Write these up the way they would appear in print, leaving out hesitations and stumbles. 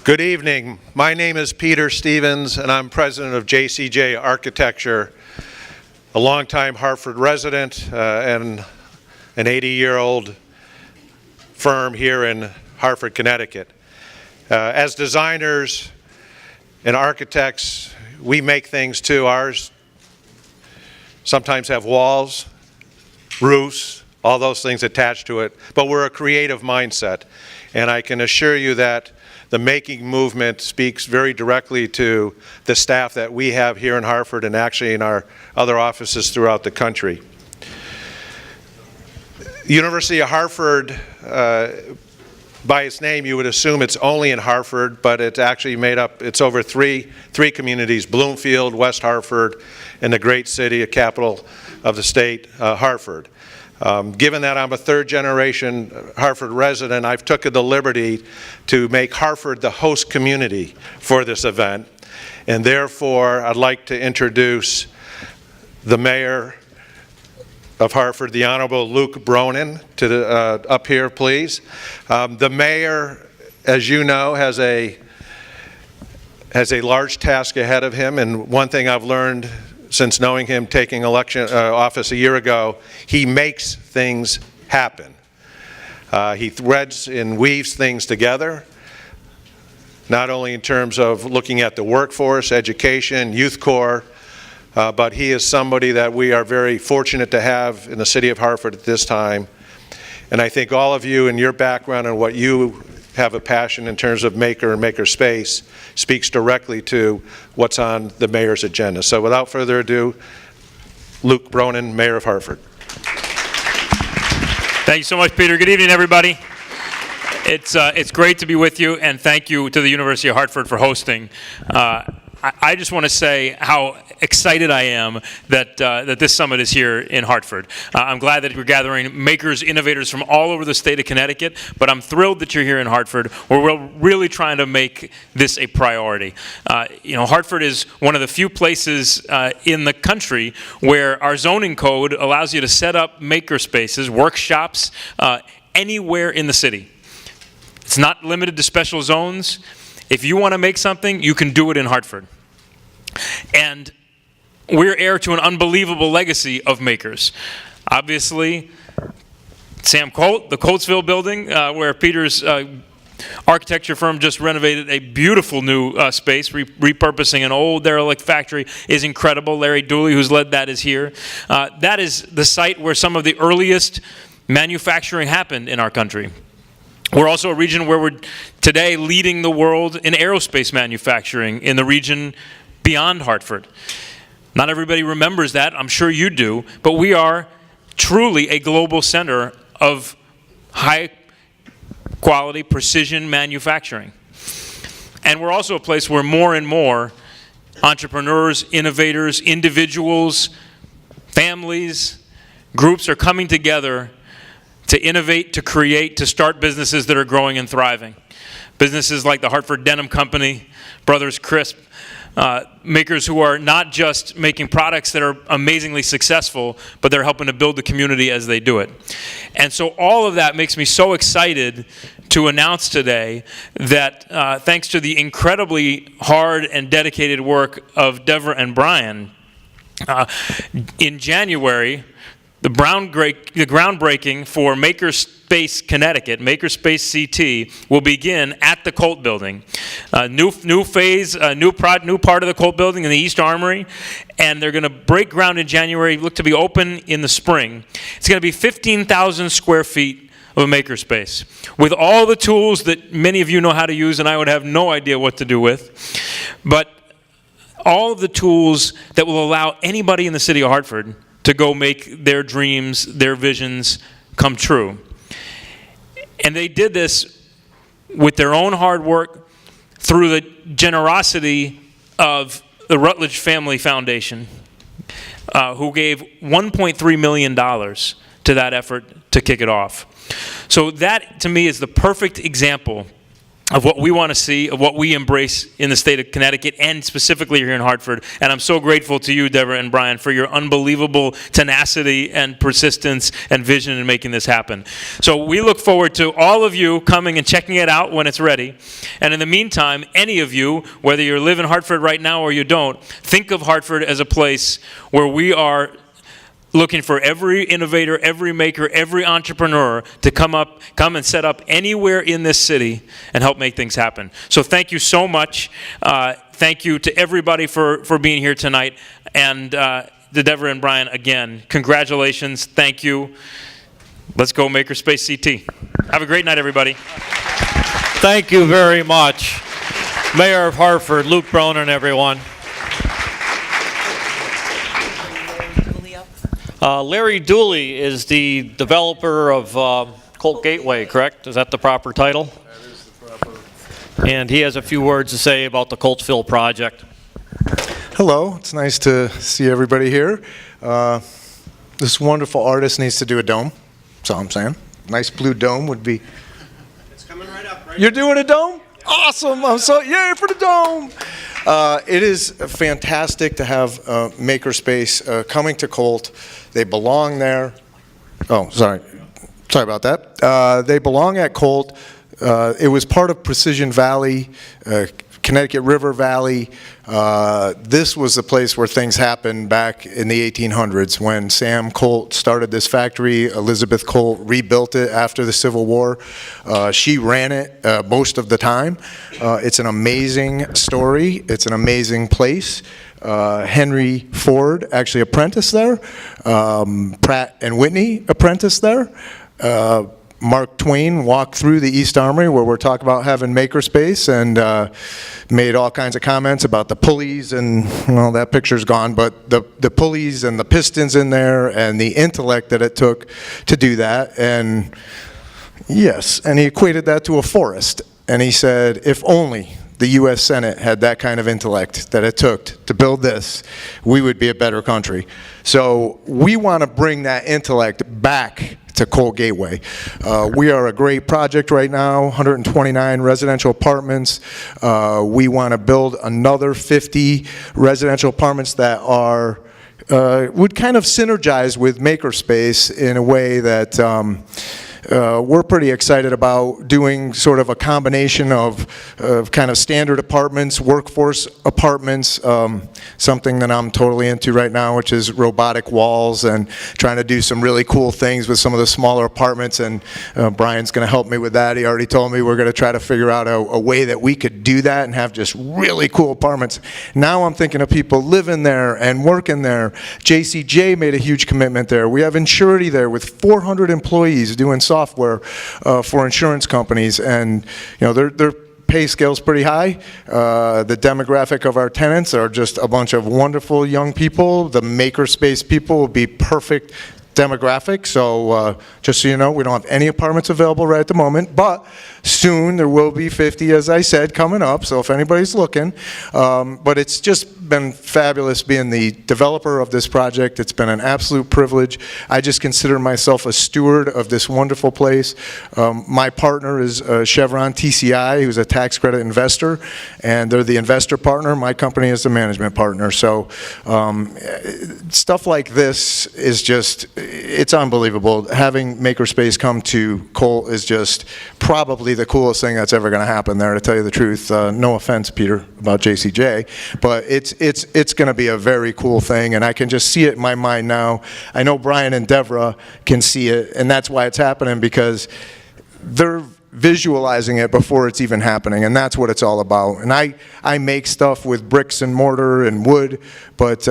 Good evening. My name is Peter Stevens, and I'm president of JCJ Architecture, a longtime Hartford resident and an 80-year-old firm here in Hartford, Connecticut. As designers and architects, we make things too. Ours sometimes have walls, roofs, all those things attached to it, but we're a creative mindset. And I can assure you that the making movement speaks very directly to the staff that we have here in Hartford and actually in our other offices throughout the country. The University of Hartford, by its name, you would assume it's only in Hartford, but it's actually made up, it's over three communities: Bloomfield, West Hartford, and the great city, a capital of the state, Hartford. Given that I'm a third-generation Hartford resident, I've taken the liberty to make Hartford the host community for this event, and therefore I'd like to introduce the mayor of Hartford, the Honorable Luke Bronin, to the, up here, please. The mayor, as you know, has a large task ahead of him, and one thing I've learned since knowing him taking office a year ago, he makes things happen. He threads and weaves things together, not only in terms of looking at the workforce, education, youth corps, but he is somebody that we are very fortunate to have in the city of Hartford at this time. And I think all of you and your background and what you have a passion in terms of maker and maker space speaks directly to what's on the mayor's agenda. So without further ado, Luke Bronin, Mayor of Hartford. Thank you so much, Peter. Good evening, everybody. It's great to be with you, and thank you to the University of Hartford for hosting. I just want to say how excited I am that this summit is here in Hartford. I'm glad that we're gathering makers, innovators from all over the state of Connecticut, but I'm thrilled that you're here in Hartford, where we're really trying to make this a priority. Hartford is one of the few places in the country where our zoning code allows you to set up maker spaces, workshops, anywhere in the city. It's not limited to special zones. If you want to make something, you can do it in Hartford. And we're heir to an unbelievable legacy of makers. Obviously, Sam Colt, the Coltsville building, where Peter's architecture firm just renovated a beautiful new space, repurposing an old derelict factory, is incredible. Larry Dooley, who's led that, is here. That is the site where some of the earliest manufacturing happened in our country. We're also a region where we're today leading the world in aerospace manufacturing in the region beyond Hartford. Not everybody remembers that, I'm sure you do, but we are truly a global center of high quality precision manufacturing. And we're also a place where more and more entrepreneurs, innovators, individuals, families, groups are coming together to innovate, to create, to start businesses that are growing and thriving. Businesses like the Hartford Denim Company, Brothers Crisp, makers who are not just making products that are amazingly successful, but they're helping to build the community as they do it. And so all of that makes me so excited to announce today that thanks to the incredibly hard and dedicated work of Deborah and Brian, in January, the groundbreaking for Makerspace Connecticut, Makerspace CT, will begin at the Colt Building. New phase, new part of the Colt Building in the East Armory, and they're going to break ground in January, look to be open in the spring. It's going to be 15,000 square feet of a makerspace with all the tools that many of you know how to use and I would have no idea what to do with, but all of the tools that will allow anybody in the city of Hartford to go make their dreams, their visions come true. And they did this with their own hard work through the generosity of the Rutledge Family Foundation, who gave $1.3 million to that effort to kick it off. So that, to me, is the perfect example of what we want to see, of what we embrace in the state of Connecticut and specifically here in Hartford. And I'm so grateful to you, Deborah and Brian, for your unbelievable tenacity and persistence and vision in making this happen. So we look forward to all of you coming and checking it out when it's ready. And in the meantime, any of you, whether you live in Hartford right now or you don't, think of Hartford as a place where we are looking for every innovator, every maker, every entrepreneur to come and set up anywhere in this city and help make things happen. So thank you so much. Thank you to everybody for being here tonight. And to Deborah and Brian, again, congratulations. Thank you. Let's go Makerspace CT. Have a great night, everybody. Thank you very much. Mayor of Hartford, Luke Bronin, everyone. Larry Dooley is the developer of Colt Gateway, correct? Is that the proper title? That is the proper. And he has a few words to say about the Coltsville project. Hello, it's nice to see everybody here. This wonderful artist needs to do a dome, that's all I'm saying. Nice blue dome would be. It's coming right up, right? You're doing a dome? Awesome, I'm so, yay for the dome! It is fantastic to have Makerspace coming to Colt. They belong there. Oh, sorry about that. They belong at Colt. It was part of Precision Valley, Connecticut River Valley. This was the place where things happened back in the 1800s when Sam Colt started this factory. Elizabeth Colt rebuilt it after the Civil War. She ran it most of the time. It's an amazing story. It's an amazing place. Henry Ford actually apprenticed there. Pratt and Whitney apprenticed there. Mark Twain walked through the East Armory where we're talking about having Makerspace and made all kinds of comments about the pulleys and, well, that picture's gone, but the pulleys and the pistons in there and the intellect that it took to do that. And yes, and he equated that to a forest. And he said, if only the U.S. Senate had that kind of intellect that it took to build this, we would be a better country. So we want to bring that intellect back to Colt Gateway. We are a great project right now, 129 residential apartments. We want to build another 50 residential apartments that are would kind of synergize with Makerspace in a way that we're pretty excited about doing sort of a combination of kind of standard apartments, workforce apartments, something that I'm totally into right now, which is robotic walls, and trying to do some really cool things with some of the smaller apartments. And Brian's going to help me with that. He already told me we're going to try to figure out a way that we could do that and have just really cool apartments. Now I'm thinking of people living there and working there. JCJ made a huge commitment there. We have Insurity there with 400 employees doing software for insurance companies, and you know their pay scale's pretty high. The demographic of our tenants are just a bunch of wonderful young people. The Makerspace people will be perfect demographic. So just so you know, we don't have any apartments available right at the moment, but soon there will be 50, as I said, coming up. So if anybody's looking, but it's just been fabulous being the developer of this project. It's been an absolute privilege. I just consider myself a steward of this wonderful place. My partner is Chevron TCI, who's a tax credit investor, and they're the investor partner. My company is the management partner. So stuff like this is just, it's unbelievable. Having Makerspace come to Colt is just probably the coolest thing that's ever going to happen there, to tell you the truth. No offense, Peter, about JCJ, but it's going to be a very cool thing, and I can just see it in my mind now. I know Brian and Deborah can see it, and that's why it's happening, because they're visualizing it before it's even happening, and that's what it's all about. And I make stuff with bricks and mortar and wood, but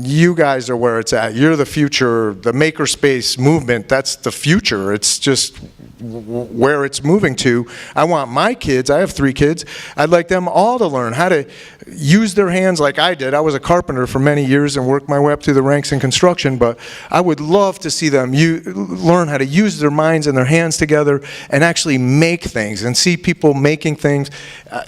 you guys are where it's at. You're the future. The Makerspace movement, that's the future. It's just where it's moving to. I want my kids, I have 3 kids, I'd like them all to learn how to use their hands like I did. I was a carpenter for many years and worked my way up through the ranks in construction, but I would love to see them learn how to use their minds and their hands together and actually make things and see people making things.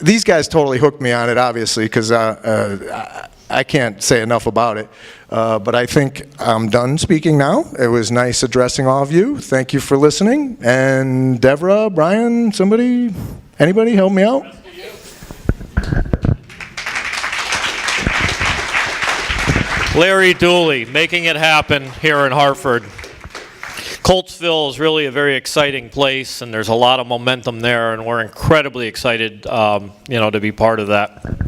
These guys totally hooked me on it, obviously, because I can't say enough about it. But I think I'm done speaking now. It was nice addressing all of you. Thank you for listening. And Deborah, Brian, somebody, Anybody help me out? Larry Dooley, making it happen here in Hartford. Coltsville is really a very exciting place, and there's a lot of momentum there, and we're incredibly excited, to be part of that.